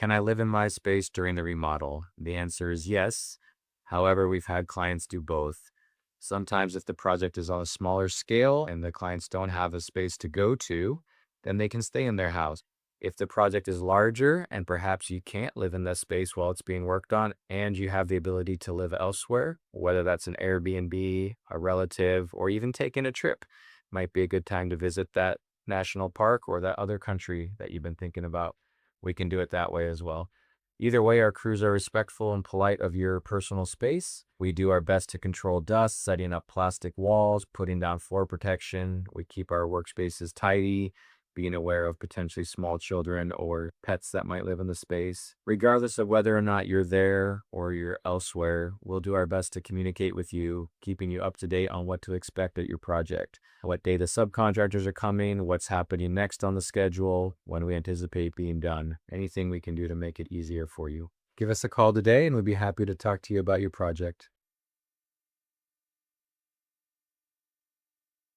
Can I live in my space during the remodel? The answer is yes. However, we've had clients do both. Sometimes, if the project is on a smaller scale and the clients don't have a space to go to, then they can stay in their house. If the project is larger and perhaps you can't live in that space while it's being worked on and you have the ability to live elsewhere, whether that's an Airbnb, a relative, or even taking a trip, might be a good time to visit that national park or that other country that you've been thinking about. We can do it that way as well. Either way, our crews are respectful and polite of your personal space. We do our best to control dust, setting up plastic walls, putting down floor protection. We keep our workspaces tidy, being aware of potentially small children or pets that might live in the space. Regardless of whether or not you're there or you're elsewhere, we'll do our best to communicate with you, keeping you up to date on what to expect at your project, what day the subcontractors are coming, what's happening next on the schedule, when we anticipate being done, anything we can do to make it easier for you. Give us a call today and we'd be happy to talk to you about your project.